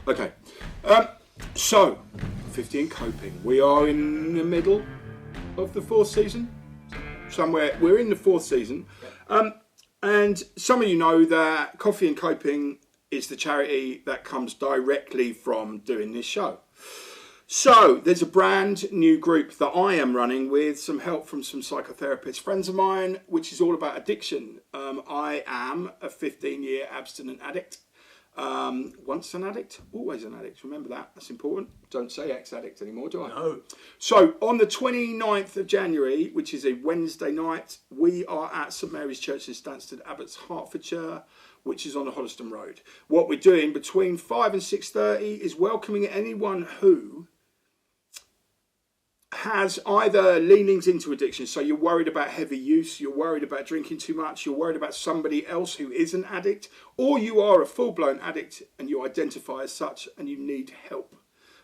Okay. So, 50 and coping. We are in the middle of the 4th season. Somewhere. We're in the 4th season. And some of you know that Coffee and Coping is the charity that comes directly from doing this show. So, there's a brand new group that I am running with some help from some psychotherapists, friends of mine, which is all about addiction. I am a 15-year abstinent addict. Once an addict, always an addict. Remember that. That's important. Don't say ex-addict anymore, do I? No. So, on the 29th of January, which is a Wednesday night, we are at St Mary's Church in Stansted Abbots, Hertfordshire, which is on the Hoddesdon Road. What we're doing between 5 and 6:30 is welcoming anyone who has either leanings into addiction, so you're worried about heavy use, you're worried about drinking too much, you're worried about somebody else who is an addict, or you are a full-blown addict and you identify as such and you need help.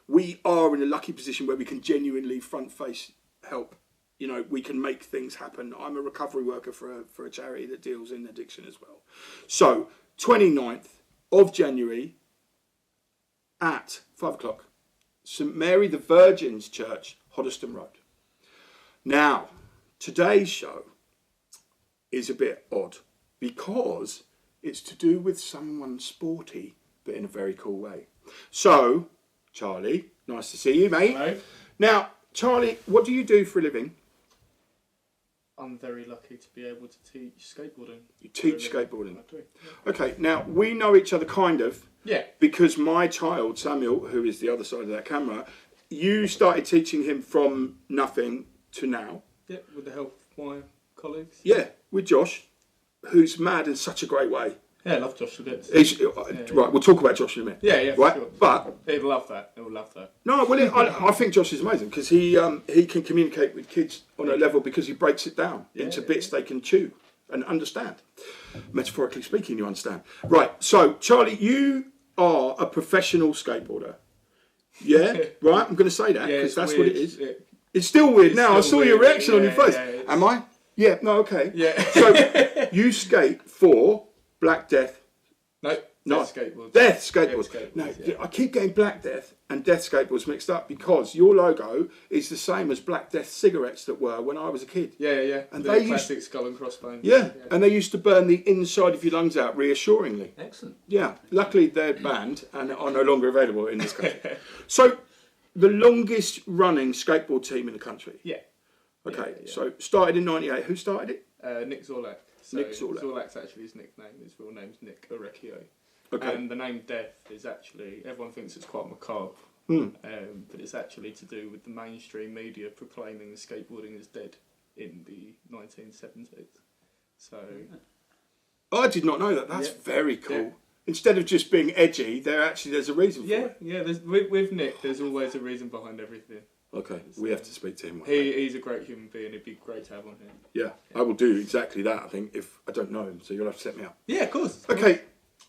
We are in a lucky position where we can genuinely front-face help. You know, we can make things happen. I'm a recovery worker for a charity that deals in addiction as well. So, 29th of January at 5 o'clock, St Mary the Virgin's Church, Hoddesdon Road. Now, today's show is a bit odd because it's to do with someone sporty, but in a very cool way. So, Charlie, nice to see you, mate. Hello. Now, Charlie, what do you do for a living? I'm very lucky to be able to teach skateboarding. You teach skateboarding? I do, yeah. Okay, now, we know each other kind of. Yeah. Because my child, Samuel, who is the other side of that camera, you started teaching him from nothing to now. Yeah, with the help of my colleagues. Yeah, with Josh, who's mad in such a great way. Yeah, I love Josh a bit. Right, we'll talk about Josh in a minute. Yeah, right, sure. But He'll love that. He'll love that. no, well, I think Josh is amazing because he can communicate with kids on a level because he breaks it down into bits they can chew and understand. Metaphorically speaking, you understand. Right, so Charlie, you are a professional skateboarder. Yeah, right. I'm going to say that because that's what it is. Yeah. It's still weird now. I saw your reaction on your face. Yeah, am I? Yeah. No. Okay. Yeah. So you skate for Black Death. No, Skateboards. Death Skateboards. Skateboards, No, yeah. I keep getting Black Death and Death Skateboards mixed up because your logo is the same as Black Death cigarettes that were when I was a kid. Yeah. And the they classic skull and crossbones. Yeah, and they used to burn the inside of your lungs out reassuringly. Excellent. Yeah, luckily they're banned and are no longer available in this country. So, the longest running skateboard team in the country. Yeah. Okay, Yeah. So started in '98. Who started it? Nick Zorlak. So Nick Zorlak. Zorlak's actually his nickname. His real name's Nick Orecchio. Okay. And the name Death is actually, everyone thinks it's quite macabre, but it's actually to do with the mainstream media proclaiming skateboarding as dead in the 1970s. So, I did not know that. That's very cool. Yeah. Instead of just being edgy, there's a reason for it. Yeah. With Nick, there's always a reason behind everything. Okay, we have to speak to him. He's a great human being. It'd be great to have on here. Yeah, I will do exactly that. I think if I don't know him, so you'll have to set me up. Yeah, of course. Okay.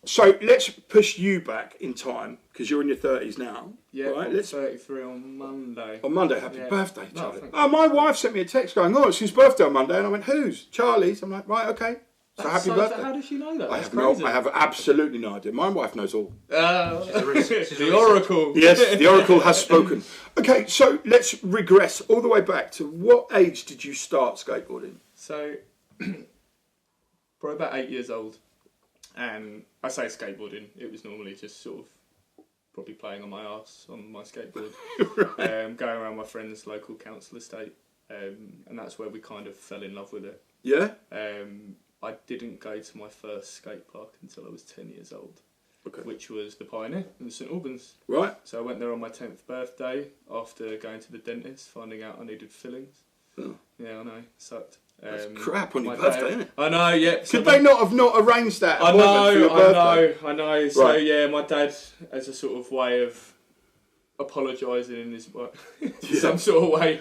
So let's push you back in time because you're in your 30s now. Yeah, right? I'm 33 on Monday. On Monday, happy birthday, No, Charlie. thank Oh, my wife sent me a text going, "Oh, it's his birthday on Monday," and I went, "Whose?" Charlie's. I'm like, right, okay. So happy birthday. How does she know that? I have absolutely no idea. My wife knows all. The Oracle. Yes, the Oracle has spoken. Okay, so let's regress all the way back to what age did you start skateboarding? So, probably about 8 years old. And I say skateboarding, it was normally just sort of probably playing on my arse on my skateboard, Right. going around my friend's local council estate, and that's where we kind of fell in love with it. Yeah? I didn't go to my first skate park until I was 10 years old, Okay. which was the Pioneer in St Albans. Right. So I went there on my 10th birthday after going to the dentist, finding out I needed fillings. Oh. Yeah, I know, sucked. That's crap on your my birthday, dad- isn't it? I know, yeah. Could they not have not arranged that I appointment for your birthday? I know. So Right. yeah, my dad, as a sort of way of apologising in his some sort of way,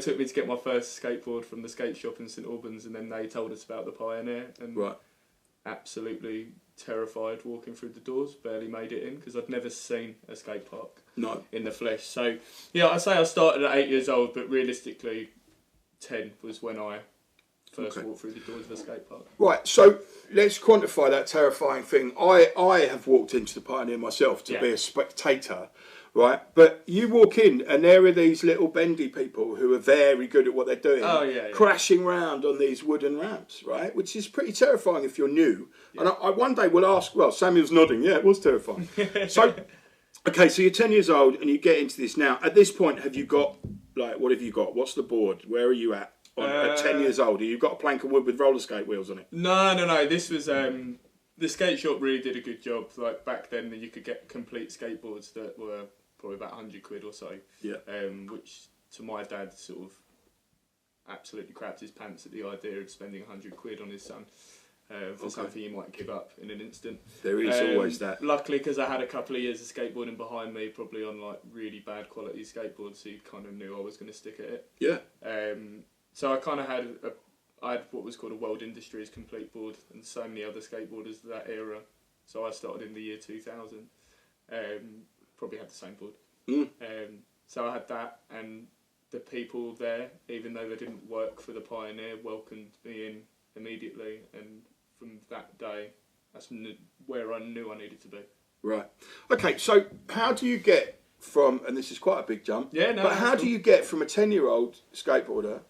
took me to get my first skateboard from the skate shop in St Albans, and then they told us about the Pioneer, and Right. absolutely terrified walking through the doors, barely made it in because I'd never seen a skate park No. in the flesh. So yeah, I say I started at 8 years old, but realistically, 10 was when I first walk through the doors of a skate park. Right, so let's quantify that terrifying thing. I have walked into the Pioneer myself to be a spectator, right? But you walk in and there are these little bendy people who are very good at what they're doing, crashing round on these wooden ramps, right? Which is pretty terrifying if you're new. Yeah. And I one day will ask, well, Samuel's nodding, yeah, it was terrifying. So, okay, so you're 10 years old and you get into this now. At this point, have you got, like, what have you got? What's the board? Where are you at? At 10 years old, you've got a plank of wood with roller skate wheels on it? No. This was the skate shop really did a good job. Like back then, you could get complete skateboards that were probably about £100 or so. Yeah. Which to my dad sort of absolutely crapped his pants at the idea of spending £100 on his son for something you might give up in an instant. There is always that. Luckily, because I had a couple of years of skateboarding behind me, probably on like really bad quality skateboards, so you kind of knew I was going to stick at it. Yeah. So I kind of I had what was called a World Industries complete board, and so many other skateboarders of that era. So I started in the year 2000. Probably had the same board. So I had that, and the people there, even though they didn't work for the Pioneer, welcomed me in immediately. And from that day, that's where I knew I needed to be. Right. Okay, so how do you get from, and this is quite a big jump, but how do you get from a 10-year-old skateboarder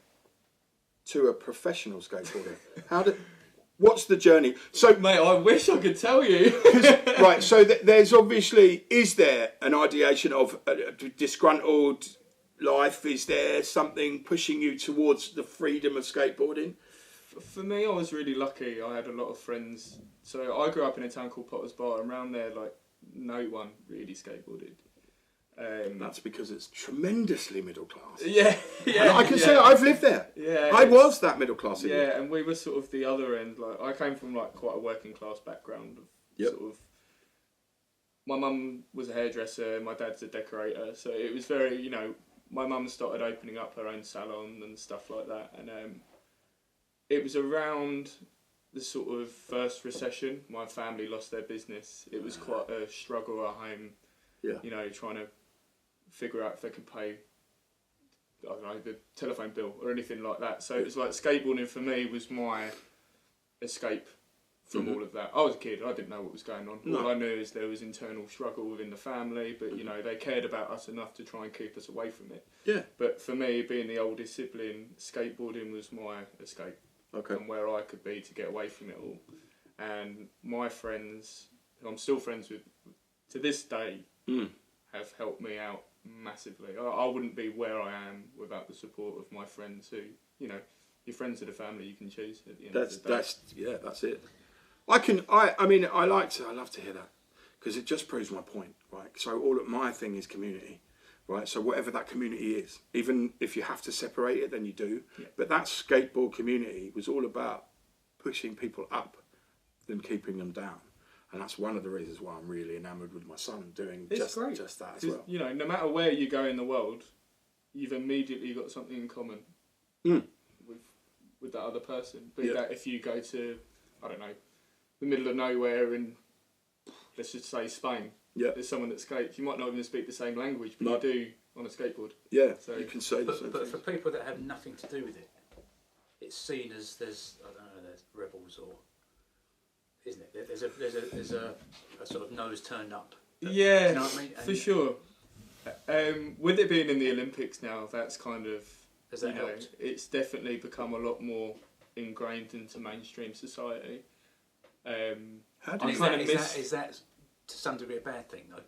to a professional skateboarder? What's the journey? So, mate, I wish I could tell you. Right, so there's obviously, is there an ideation of a disgruntled life? Is there something pushing you towards the freedom of skateboarding? For me, I was really lucky. I had a lot of friends. So I grew up in a town called Potters Bar, and around there, like, no one really skateboarded. That's because it's tremendously middle class. Yeah. And I can say I've lived there. Yeah, I was that middle class. Yeah, and we were sort of the other end. Like I came from like quite a working class background. Sort of. My mum was a hairdresser. My dad's a decorator. So it was very, my mum started opening up her own salon and stuff like that. And it was around the sort of first recession. My family lost their business. It was quite a struggle at home. Yeah. Trying to figure out if they could pay, I don't know, the telephone bill or anything like that. So it was like skateboarding for me was my escape from all of that. I was a kid, I didn't know what was going on. No. All I knew is there was internal struggle within the family, but they cared about us enough to try and keep us away from it. Yeah. But for me, being the oldest sibling, skateboarding was my escape. Okay. And where I could be to get away from it all. And my friends, who I'm still friends with to this day, have helped me out massively. I wouldn't be where I am without the support of my friends who, your friends are the family you can choose at the end of the day. That's it. I love to hear that because it just proves my point, right? So all of my thing is community, right? So whatever that community is, even if you have to separate it, then you do. Yeah. But that skateboard community was all about pushing people up than keeping them down. And that's one of the reasons why I'm really enamoured with my son doing just that as well. No matter where you go in the world, you've immediately got something in common with that other person. Be that if you go to, I don't know, the middle of nowhere in, let's just say Spain, there's someone that skates. You might not even speak the same language, but you do on a skateboard. Yeah, so you can say the same But for people that have nothing to do with it, it's seen as there's rebels or... Isn't it? There's a sort of nose turned up. Yeah, you know what I mean? For sure. With it being in the Olympics now, that's kind of it's definitely become a lot more ingrained into mainstream society. How do you is that to some degree a bad thing though?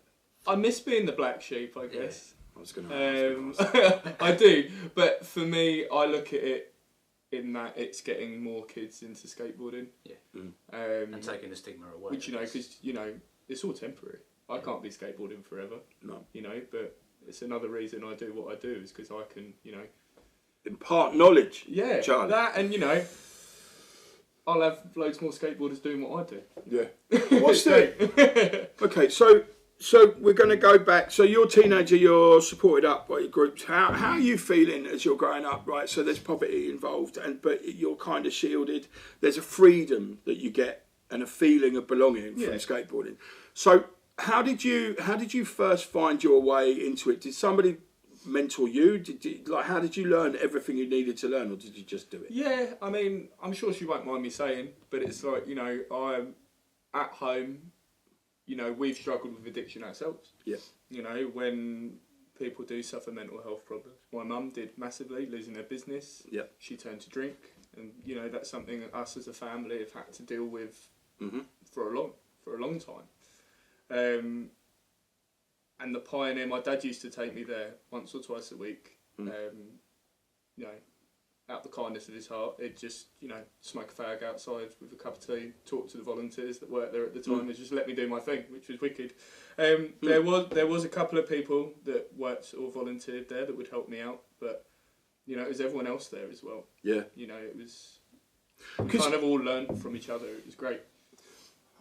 I miss being the black sheep, I guess. I was going to. I do, but for me, I look at it in that it's getting more kids into skateboarding. Yeah. And taking the stigma away. Which, because, it's all temporary. I can't be skateboarding forever. No. But it's another reason I do what I do is because I can, impart knowledge. Yeah. Charlie. That and, I'll have loads more skateboarders doing what I do. Yeah. What's the... Okay, so we're going to go back. So you're a teenager, you're supported up by your groups. How are you feeling as you're growing up, right? So there's poverty involved, but you're kind of shielded. There's a freedom that you get and a feeling of belonging from skateboarding. So how did you first find your way into it? Did somebody mentor you? How did you learn everything you needed to learn, or did you just do it? Yeah, I mean, I'm sure she won't mind me saying, but it's like, you know, I'm at home, you know, we've struggled with addiction ourselves. Yeah. You know, when people do suffer mental health problems. My mum did massively, losing her business. Yeah. She turned to drink, and you know that's something that us as a family have had to deal with for a long time. And the Pioneer, my dad used to take me there once or twice a week. You know, out the kindness of his heart, he'd just, you know, smoke a fag outside with a cup of tea, talk to the volunteers that worked there at the time, and just let me do my thing, which was wicked. There was a couple of people that worked or volunteered there that would help me out, but you know, it was everyone else there as well. Yeah. You know, it was, we kind of all learned from each other. It was great.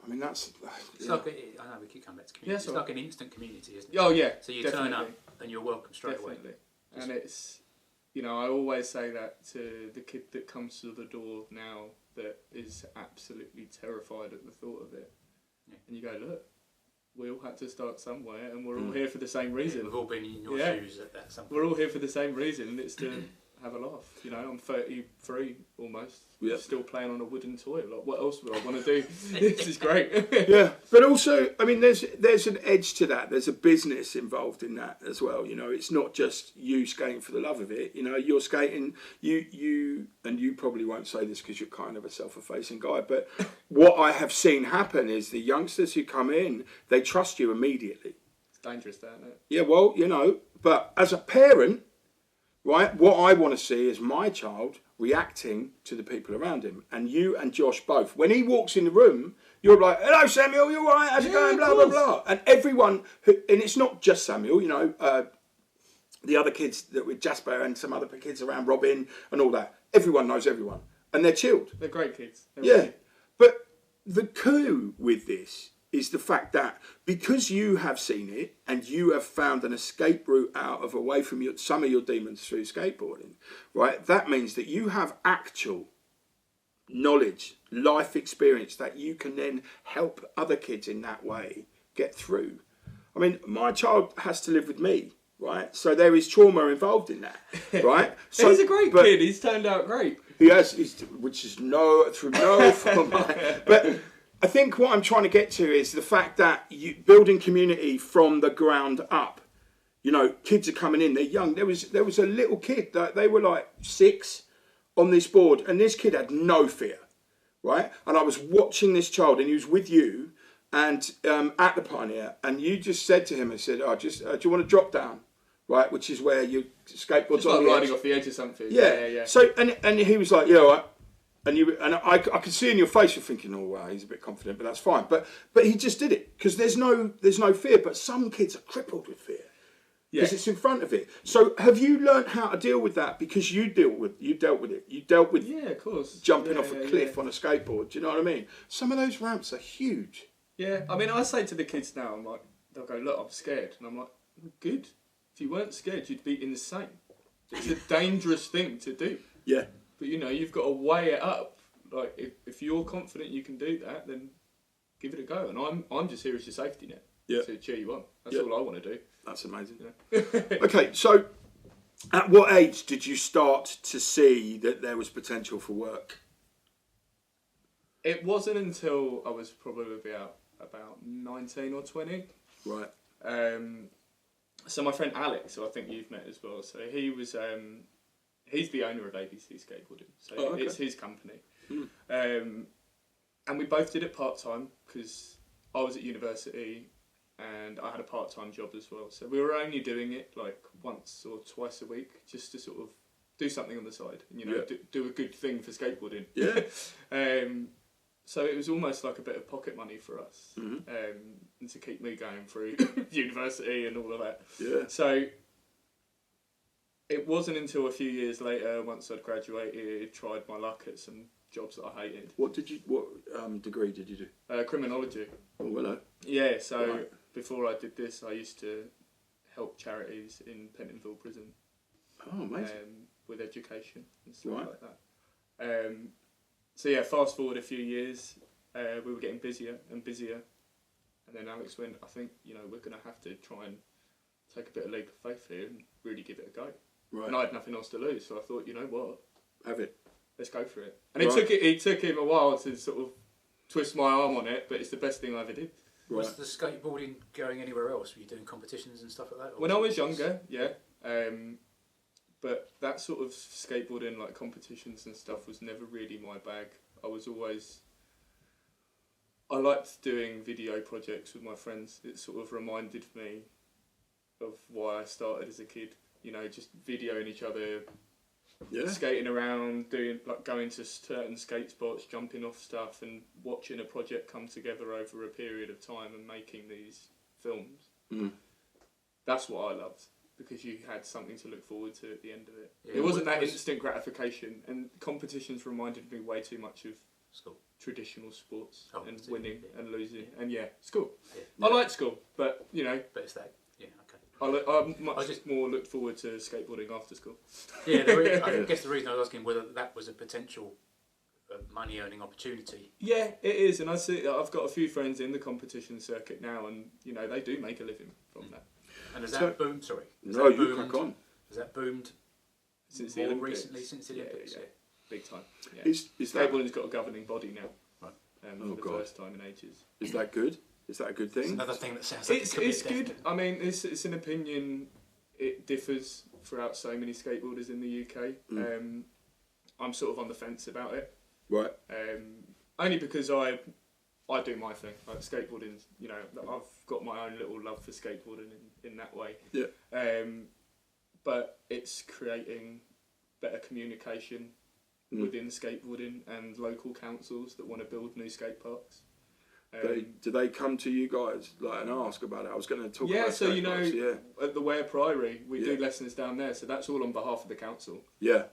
I mean, that's... It's like, I know we keep coming back to community. It's like an instant community, isn't it? Oh, yeah. So you turn up and you're welcome straight away. And it's, you know, I always say that to the kid that comes to the door now that is absolutely terrified at the thought of it. Yeah. And you go, look, we all had to start somewhere, and we're all here for the same reason. We've all been in your shoes at some point. We're all here for the same reason, and it's to have a laugh. You know, I'm 33 almost. Yep. Still playing on a wooden toy. Like, what else would I want to do? This is great. Yeah, but also, I mean, there's an edge to that. There's a business involved in that as well. You know, it's not just you skating for the love of it. You know, you're skating. You probably won't say this because you're kind of a self-effacing guy. But what I have seen happen is the youngsters who come in, they trust you immediately. It's dangerous, isn't it? Yeah, well, you know, but as a parent, right, what I want to see is my child reacting to the people around him. And you and Josh both. When he walks in the room, you're like, hello, Samuel, you all right? How's it going? Blah, blah, blah. And everyone, and it's not just Samuel, you know, the other kids that with Jasper and some other kids around, Robin and all that. Everyone knows everyone. And they're chilled. They're great kids. Yeah. But the coup with this is the fact that because you have seen it and you have found an escape route out of away from some of your demons through skateboarding, right? That means that you have actual knowledge, life experience that you can then help other kids in that way get through. I mean, my child has to live with me, right? So there is trauma involved in that, right? So he's a great kid. He's turned out great. He has, which is through no fault of mine. But I think what I'm trying to get to is the fact that you building community from the ground up. You know, kids are coming in, they're young. There was a little kid that they were like 6 on this board, and this kid had no fear, right? And I was watching this child, and he was with you, and at the Pioneer, and you just said to him, I said, "Oh, just do you want to drop down?" Right, which is where your skateboard's on the riding edge. Off the edge or something. Yeah. So and he was like, "Yeah, all right." And I could see in your face you're thinking, oh wow, he's a bit confident, but that's fine. But he just did it because there's no fear. But some kids are crippled with fear because it's in front of it. So have you learned how to deal with that? Because you dealt with it. You dealt with of course jumping off a cliff on a skateboard. Do you know what I mean? Some of those ramps are huge. Yeah, I mean, I say to the kids now, I'm like, they'll go, look, I'm scared, and I'm like, good. If you weren't scared, you'd be insane. It's a dangerous thing to do. Yeah. But, you know, you've got to weigh it up. Like, if you're confident you can do that, then give it a go. And I'm just here as your safety net to cheer you on. That's all I want to do. That's amazing. Yeah. Okay, so at what age did you start to see that there was potential for work? It wasn't until I was probably about 19 or 20. Right. So my friend Alex, who I think you've met as well, so he was... he's the owner of ABC Skateboarding, so it's his company. And we both did it part-time because I was at university and I had a part-time job as well. So we were only doing it like once or twice a week just to sort of do something on the side and, you know, do a good thing for skateboarding. Yeah. So it was almost like a bit of pocket money for us and to keep me going through university and all of that. Yeah. So... it wasn't until a few years later, once I'd graduated, tried my luck at some jobs that I hated. What degree did you do? Criminology. Oh, hello. Yeah, so before I did this, I used to help charities in Pentonville Prison. Oh, amazing. With education and stuff like that. So yeah, fast forward a few years, we were getting busier and busier. And then Alex went, I think, you know, we're going to have to try and take a bit of leap of faith here and really give it a go. Right. And I had nothing else to lose, so I thought, you know what, have it. Let's go for it. And it took him a while to sort of twist my arm on it, but it's the best thing I ever did. Right. Was the skateboarding going anywhere else? Were you doing competitions and stuff like that? When I was younger, yeah. But that sort of skateboarding, like competitions and stuff, was never really my bag. I liked doing video projects with my friends. It sort of reminded me of why I started as a kid. You know, just videoing each other, skating around, going to certain skate spots, jumping off stuff, and watching a project come together over a period of time and making these films. That's what I loved, because you had something to look forward to at the end of it. Yeah, it wasn't that instant gratification, and competitions reminded me way too much of traditional sports and winning and losing. And school. Yeah. I like school, but you know. But it's that. Yeah. Okay. I just more looked forward to skateboarding after school. Yeah, I guess the reason I was asking whether that was a potential money-earning opportunity. Yeah, it is, and I've got a few friends in the competition circuit now, and you know they do make a living from that. And has that boomed? Sorry. No, you crack on. Has that boomed since the Olympics? Recently, since the Olympics? Yeah. Big time. Yeah. Is Skateboarding's got a governing body now. Right. For the first time in ages. Is that good? Is that a good thing? It's another thing that sounds like it's good. I mean, it's an opinion. It differs throughout so many skateboarders in the UK. I'm sort of on the fence about it. Right. Only because I do my thing. Like skateboarding, you know, I've got my own little love for skateboarding in that way. Yeah. But it's creating better communication within skateboarding and local councils that want to build new skate parks. Do they come to you guys and ask about it? I was going to talk about so you know, parks, at the Ware Priory, we do lessons down there, so that's all on behalf of the council. Yeah.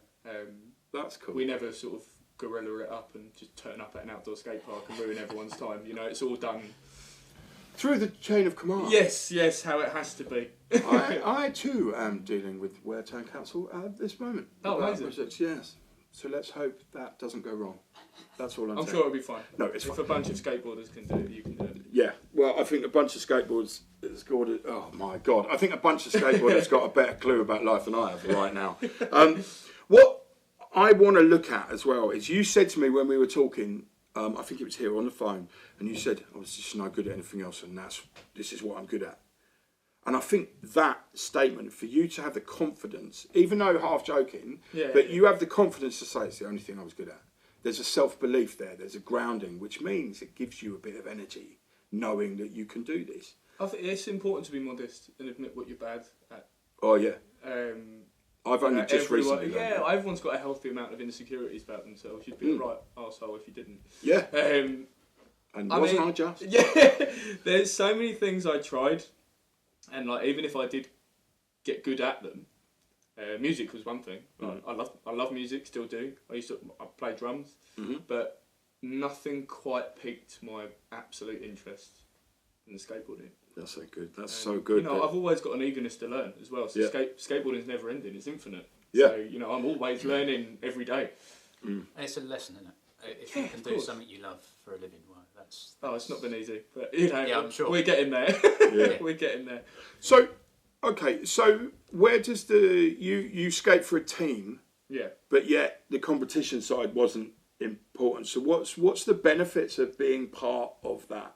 That's cool. We never sort of guerrilla it up and just turn up at an outdoor skate park and ruin everyone's time. You know, it's all done through the chain of command. Yes, how it has to be. I too am dealing with Ware Town Council at this moment. Oh, amazing. Yes. So let's hope that doesn't go wrong. That's all I'm saying. Sure it'll be fine. No, it's fine. If a bunch of skateboarders can do it, you can do it. Yeah. Well, I think a bunch of skateboarders oh my God. I think a bunch of skateboarders got a better clue about life than I have right now. What I want to look at as well is, you said to me when we were talking, I think it was here on the phone, and you said, I was just no good at anything else, and this is what I'm good at. And I think that statement, for you to have the confidence, even though half joking, you have the confidence to say it's the only thing I was good at. There's a self-belief there, there's a grounding, which means it gives you a bit of energy, knowing that you can do this. I think it's important to be modest and admit what you're bad at. Oh yeah. I've only just recently. Yeah, everyone's got a healthy amount of insecurities about themselves. You'd be a right arsehole if you didn't. Yeah. And wasn't I just? Yeah. There's so many things I tried, and like even if I did get good at them, music was one thing. I love music, still do. I play drums, but nothing quite piqued my absolute interest in skateboarding. That's so good. That's so good. You know, I've always got an eagerness to learn as well. So skateboarding is never ending. It's infinite. Yeah. So, you know, I'm always learning every day. And it's a lesson, isn't it? If you can do something you love for a living, well, that's... Oh, it's not been easy, but you know, I'm sure. We're getting there. We're getting there. So, okay, so where does you skate for a team? Yeah. But yet the competition side wasn't important. So what's the benefits of being part of that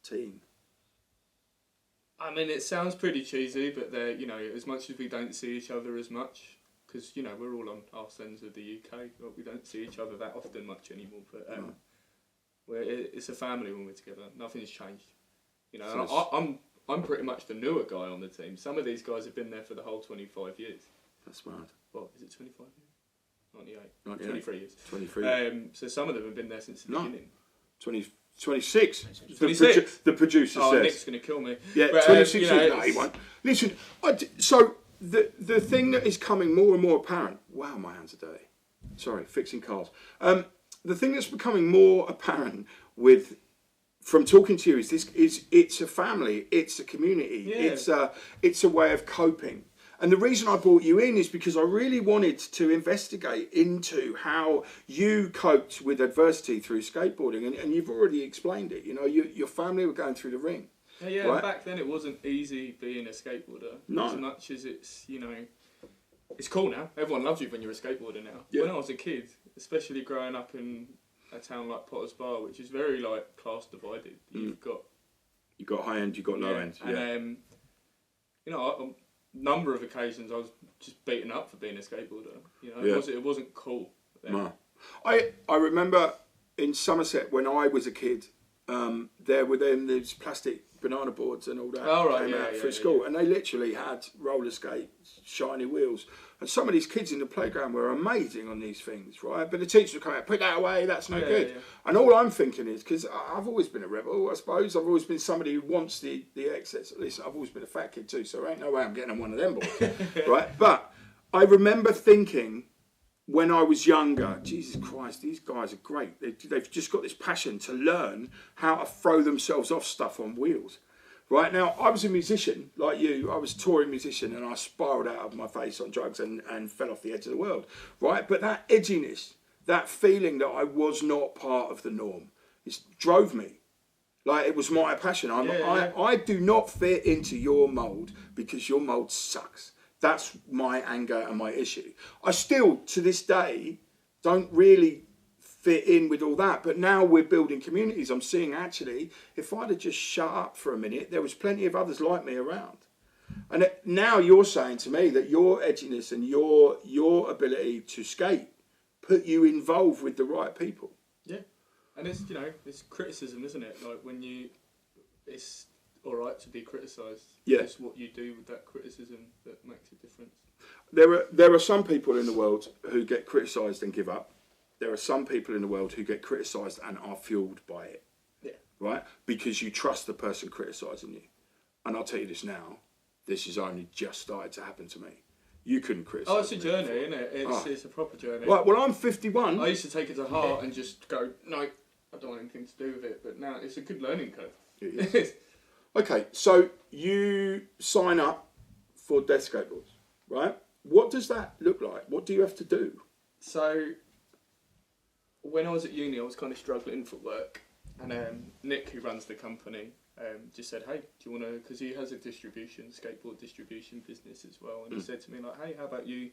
team? I mean, it sounds pretty cheesy, but you know, as much as we don't see each other as much, because you know we're all on arse ends of the UK, but we don't see each other that often much anymore. But it's a family when we're together. Nothing's changed. You know, so I'm pretty much the newer guy on the team. Some of these guys have been there for the whole 25 years. That's mad. What is it? 25 years? 98. 23 years. 23. So some of them have been there since the beginning. 26. 26. The producer says. Nick's going to kill me. Yeah, but, 26. You know, no, he won't. Listen, so the thing that is coming more and more apparent. Wow, my hands are dirty. Sorry, fixing cars. The thing that's becoming more apparent from talking to you is it's a family, it's a community, it's a way of coping. And the reason I brought you in is because I really wanted to investigate into how you coped with adversity through skateboarding, and you've already explained it. You know, your family were going through the ring. Yeah, right? back then it wasn't easy being a skateboarder. No. As much as it's, it's cool now. Everyone loves you when you're a skateboarder now. Yeah. When I was a kid, especially growing up in a town like Potter's Bar, which is very like class divided, you've got high end, you've got low end. Yeah. And on a number of occasions I was just beaten up for being a skateboarder. It wasn't cool then. No. I remember in Somerset when I was a kid, there were then these plastic banana boards and all that came out through school, and they literally had roller skates, shiny wheels, and some of these kids in the playground were amazing on these things, right? But the teacher would come out, put that away, that's no good. Yeah. And all I'm thinking is, because I've always been a rebel, I suppose, I've always been somebody who wants the excess. At least I've always been a fat kid too, so there ain't no way I'm getting on one of them boards, right? But I remember thinking, when I was younger, Jesus Christ, these guys are great. They've just got this passion to learn how to throw themselves off stuff on wheels. Right now, I was a musician like you. I was a touring musician, and I spiraled out of my face on drugs and fell off the edge of the world. Right, but that edginess, that feeling that I was not part of the norm, it drove me. Like, it was my passion. I do not fit into your mould because your mould sucks. That's my anger and my issue. I still, to this day, don't really fit in with all that. But now we're building communities. I'm seeing, actually, if I'd have just shut up for a minute, there was plenty of others like me around. And now you're saying to me that your edginess and your ability to skate put you involved with the right people. Yeah. And it's, it's criticism, isn't it? Like, it's all right to be criticised. Yeah. It's what you do with that criticism that makes a difference. There are some people in the world who get criticised and give up. There are some people in the world who get criticised and are fueled by it. Yeah. Right? Because you trust the person criticising you. And I'll tell you this now, this has only just started to happen to me. You couldn't criticise me. Oh, it's a journey, isn't it? It's a proper journey. Right, well, I'm 51. I used to take it to heart and just go, no, I don't want anything to do with it. But now it's a good learning curve. It is. Okay, so you sign up for Death Skateboards, right? What does that look like? What do you have to do? So, when I was at uni, I was kind of struggling for work. And Nick, who runs the company, just said, hey, do you want to, because he has a skateboard distribution business as well. And he said to me, like, hey, how about you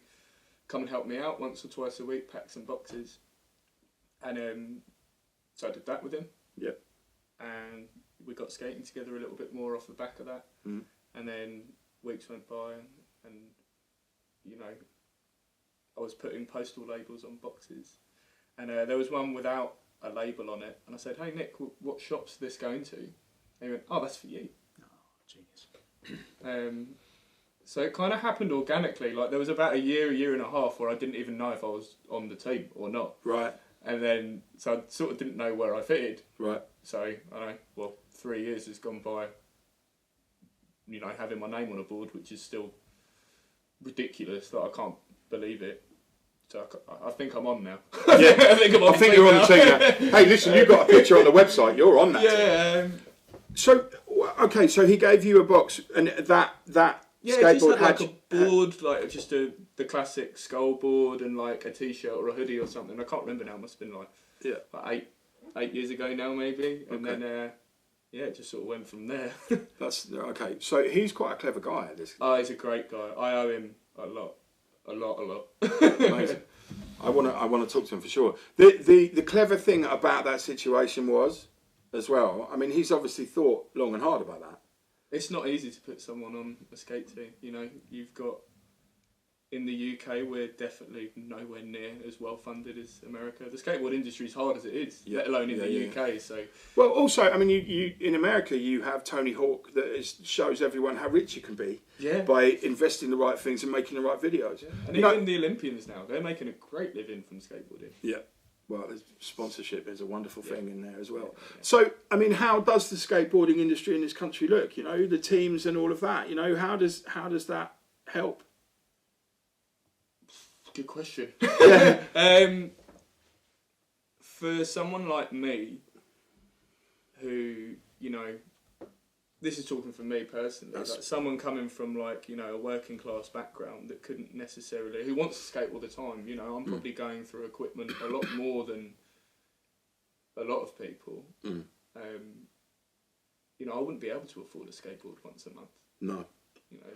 come and help me out once or twice a week, pack some boxes. And so I did that with him. Yep. And we got skating together a little bit more off the back of that. Mm. And then weeks went by and I was putting postal labels on boxes. And there was one without a label on it. And I said, hey, Nick, what shop's this going to? And he went, oh, that's for you. Oh, genius. So it kind of happened organically. Like, there was about a year and a half where I didn't even know if I was on the team or not. Right. And then, so I sort of didn't know where I fitted. Right. So, 3 years has gone by, having my name on a board, which is still ridiculous, that I can't believe it. So I think I'm on now. Yeah, I think you're on the team now. Hey, listen, you've got a picture on the website, you're on that team. So he gave you a box, and that skateboard just had a board, like just the classic skull board and like a t-shirt or a hoodie or something. I can't remember now, it must have been like 8 years ago now maybe. And then it just sort of went from there. That's okay. So he's quite a clever guy, this guy. Oh, he's a great guy. I owe him a lot. Amazing. I want to talk to him for sure. The clever thing about that situation was, as well, I mean, he's obviously thought long and hard about that. It's not easy to put someone on a skate team. You've got, in the UK, we're definitely nowhere near as well funded as America. The skateboard industry is hard as it is, let alone in the UK. So, well, also, I mean, you in America, you have Tony Hawk that shows everyone how rich you can be by investing the right things and making the right videos. Yeah. And even the Olympians now, they're making a great living from skateboarding. Yeah. Well, sponsorship is a wonderful thing in there as well. Yeah. So, I mean, how does the skateboarding industry in this country look? The teams and all of that. How does that help? Good question. For someone like me, who this is talking from me personally. Like someone coming from a working class background that couldn't necessarily, who wants to skate all the time. I'm probably going through equipment a lot more than a lot of people. I wouldn't be able to afford a skateboard once a month. No.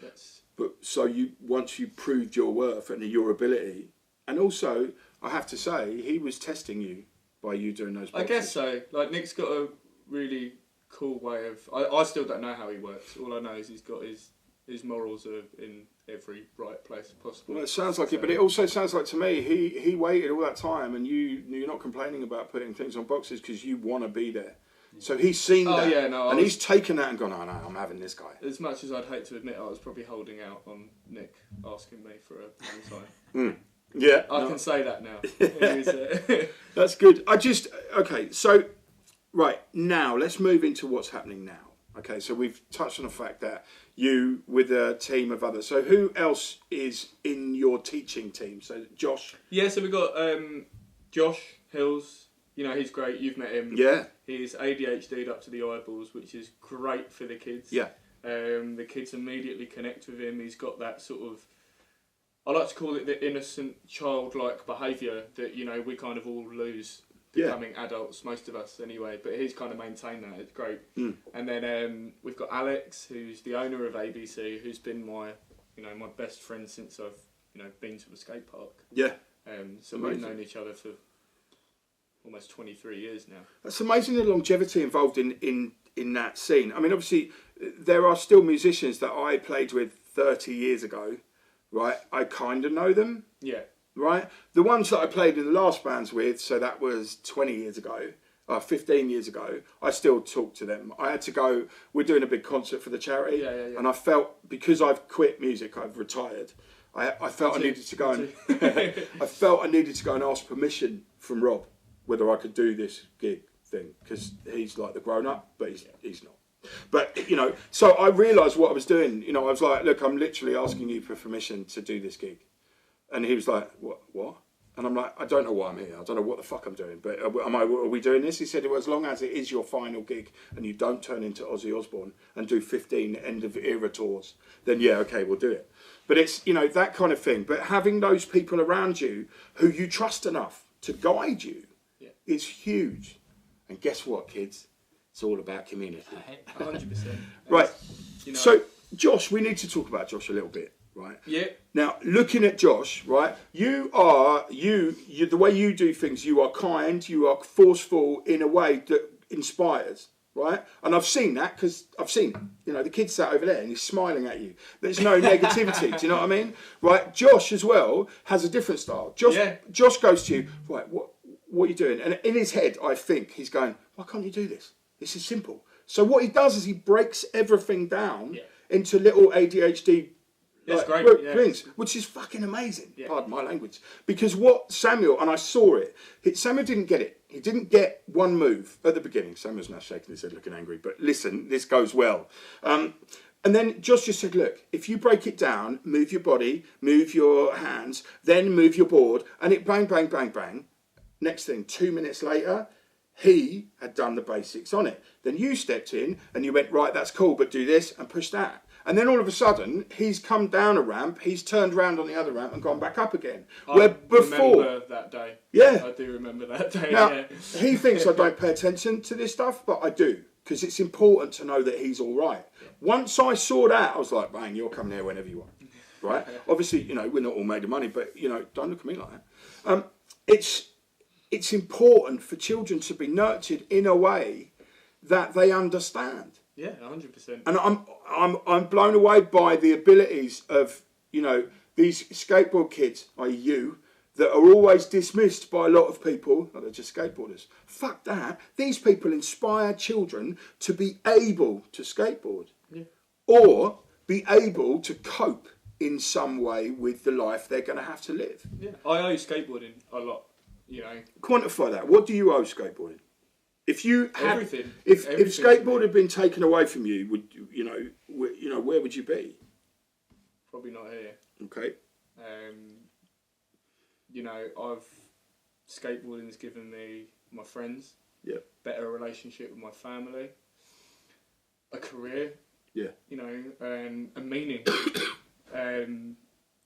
That's... But so once you proved your worth and your ability, and also, I have to say, he was testing you by you doing those boxes. I guess so. Like, Nick's got a really cool way of... I still don't know how he works. All I know is he's got his morals are in every right place possible. Well, it sounds like it, but it also sounds like to me, he waited all that time, and you're not complaining about putting things on boxes because you want to be there. So he's seen that, and he's taken that and gone, oh no, I'm having this guy. As much as I'd hate to admit, I was probably holding out on Nick asking me for a long time. Yeah. I can say that now. That's good. Okay, so, right, now let's move into what's happening now. Okay, so we've touched on the fact that you with a team of others. So who else is in your teaching team? So Josh? Yeah, so we've got Josh Hills. He's great. You've met him. Yeah. He's ADHD'd up to the eyeballs, which is great for the kids. Yeah. The kids immediately connect with him. He's got that sort of, I like to call it the innocent, childlike behaviour that, we kind of all lose becoming adults, most of us anyway. But he's kind of maintained that. It's great. And then we've got Alex, who's the owner of ABC, who's been my best friend since I've, been to a skate park. Yeah. So we've known each other for almost 23 years now. That's amazing, the longevity involved in that scene. I mean, obviously, there are still musicians that I played with 30 years ago, right? I kind of know them. Yeah. Right? The ones that I played in the last bands with, so that was 20 years ago, 15 years ago, I still talk to them. I had to go, we're doing a big concert for the charity, Yeah. and I felt, because I've quit music, I've retired, I felt I needed to go and I felt I needed to go and ask permission from Rob whether I could do this gig thing, because he's like the grown up, but he's not. But so I realised what I was doing. I was like, look, I'm literally asking you for permission to do this gig, and he was like, what? And I'm like, I don't know why I'm here. I don't know what the fuck I'm doing, but are we doing this? He said, well, as long as it is your final gig and you don't turn into Ozzy Osbourne and do 15 end of era tours, then yeah, okay, we'll do it. But it's, that kind of thing. But having those people around you who you trust enough to guide you is huge. And guess what, kids? It's all about community. 100%. Right. So, Josh, we need to talk about Josh a little bit, right? Yeah. Now, looking at Josh, right, you the way you do things, you are kind, you are forceful in a way that inspires, right? And I've seen that because I've seen it. The kid sat over there and he's smiling at you. There's no negativity, do you know what I mean? Right, Josh as well has a different style. Josh goes to you, right, what are you doing? And in his head, I think he's going, why can't you do this? This is simple. So what he does is he breaks everything down into little ADHD things, which is fucking amazing. Pardon my language. Because what Samuel, and I saw it, Samuel didn't get it. He didn't get one move at the beginning. Samuel's now shaking his head looking angry, but listen, this goes well. And then Josh just said, look, if you break it down, move your body, move your hands, then move your board, and it bang, bang, bang, bang. Next thing, 2 minutes later, he had done the basics on it. Then you stepped in and you went, right, that's cool, but do this and push that. And then all of a sudden, he's come down a ramp, he's turned around on the other ramp and gone back up again. Remember that day. Yeah. I do remember that day. Now, he thinks I don't pay attention to this stuff, but I do, because it's important to know that he's all right. Yeah. Once I saw that, I was like, bang, you're coming here whenever you want. Right? Obviously, we're not all made of money, but, don't look at me like that. It's important for children to be nurtured in a way that they understand. Yeah, 100%. And I'm blown away by the abilities of these skateboard kids, i.e. you, that are always dismissed by a lot of people. Like they're just skateboarders. Fuck that. These people inspire children to be able to skateboard, or be able to cope in some way with the life they're going to have to live. Yeah, I owe skateboarding a lot. Quantify that. What do you owe skateboarding? If you had, everything, if skateboard had been taken away from you, would where would you be? Probably not here. Okay. Skateboarding's given me my friends. Yeah. Better relationship with my family. A career. Yeah. And a meaning.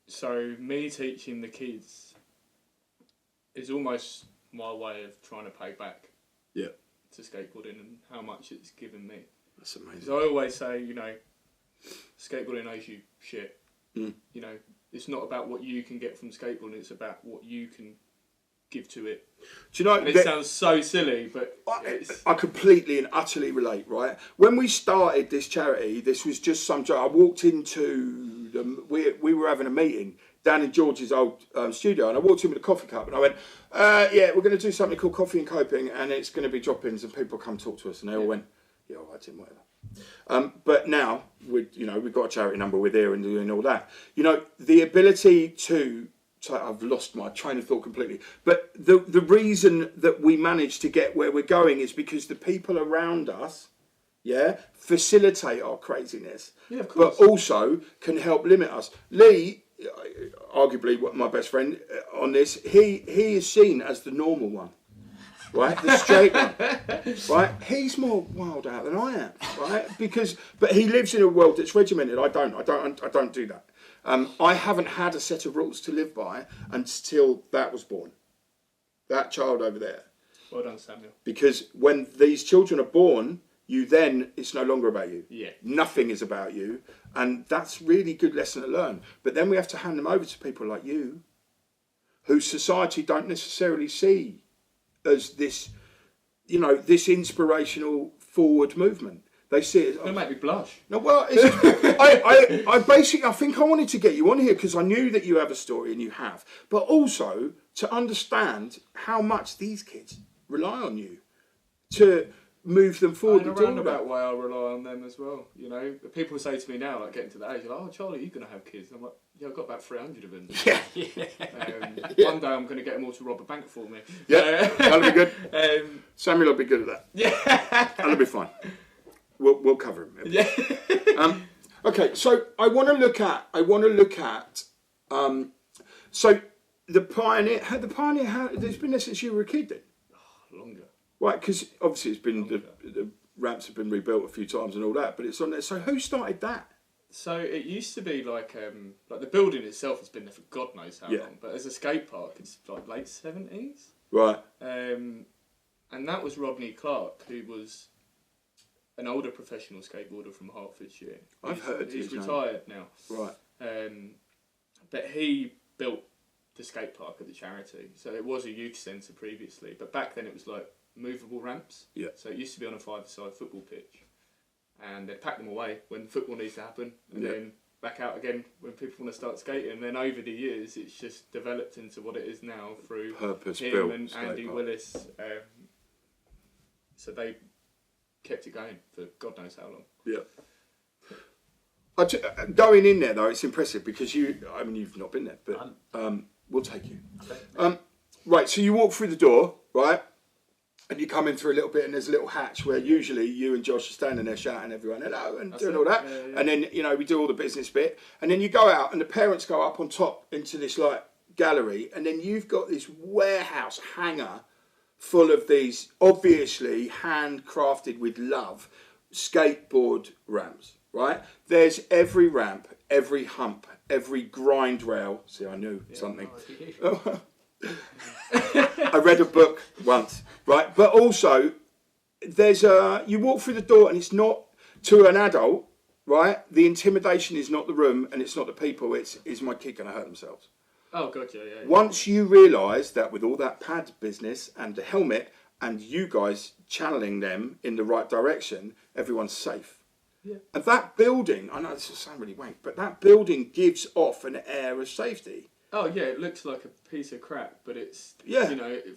So me teaching the kids is almost my way of trying to pay back to skateboarding and how much it's given me. That's amazing. So I always say, you know, skateboarding owes you shit. Mm. You know, it's not about what you can get from skateboarding, it's about what you can give to it. Do you know, and it sounds so silly, but I completely and utterly relate, right? When we started this charity, this was just some joke. I walked into we were having a meeting down in George's old studio, and I walked in with a coffee cup, and I went, yeah, we're going to do something called Coffee and Coping, and it's going to be drop-ins, and people come talk to us, and they all went, yeah, all right, Tim, whatever. But now, we've got a charity number, we're there and doing all that. You know, the ability to... So I've lost my train of thought completely. But the reason that we managed to get where we're going is because the people around us, facilitate our craziness. Yeah, of course. But also can help limit us. Lee, arguably my best friend on this, he is seen as the normal one. Right, the straight one, right? He's more wild out than I am, right? But he lives in a world that's regimented. I don't do that. I haven't had a set of rules to live by until that was born. That child over there. Well done, Samuel. Because when these children are born, it's no longer about you. Yeah. Nothing is about you, and that's really good lesson to learn. But then we have to hand them over to people like you, who society don't necessarily see as this, this inspirational forward movement. They see it. It'll make me blush. No, well, I think I wanted to get you on here because I knew that you have a story, and you have, but also to understand how much these kids rely on you to move them forward. And a roundabout way I rely on them as well. You know, people say to me now, like getting to that age, like, oh, Charlie, you're going to have kids. And I'm like, yeah, I've got about 300 of them. Yeah. One day I'm going to get them all to rob a bank for me. Yeah, that'll be good. Samuel will be good at that. Yeah. That'll be fine. We'll cover him. Yeah. Okay, so I want to look at. So the Pioneer, it's been there since you were a kid, then. Oh, longer. Right, because obviously it's been the ramps have been rebuilt a few times and all that, but it's on there. So who started that? So it used to be like the building itself has been there for God knows how long, but as a skate park, it's like late 70s. Right. And that was Rodney Clark, who was an older professional skateboarder from Hertfordshire. I've heard he's his retired name. now. Right. But he built the skate park at the charity. So it was a youth centre previously, but back then it was like movable ramps. Yeah. So it used to be on a 5-a-side football pitch, and they'd pack them away when football needs to happen, and then back out again when people want to start skating. And then over the years, it's just developed into what it is now through him and Andy Willis. So they kept it going for God knows how long. Yeah. Going in there though, it's impressive because you've not been there, but we'll take you. Okay. Right, so you walk through the door, right, and you come in through a little bit, and there's a little hatch where usually you and Josh are standing there shouting everyone hello and doing all that, and then we do all the business bit, and then you go out, and the parents go up on top into this like gallery, and then you've got this warehouse hangar full of these obviously handcrafted with love skateboard ramps. Right? There's every ramp, every hump, every grind rail. See, I knew something. I read a book once, right? But also, you walk through the door and it's not, to an adult, right? The intimidation is not the room and it's not the people. Is my kid going to hurt themselves? Oh, God, yeah. Once you realise that with all that pad business and the helmet and you guys channeling them in the right direction, everyone's safe. Yeah. And that building, I know this will sound really wank, but that building gives off an air of safety. Oh yeah, it looks like a piece of crap, but it's,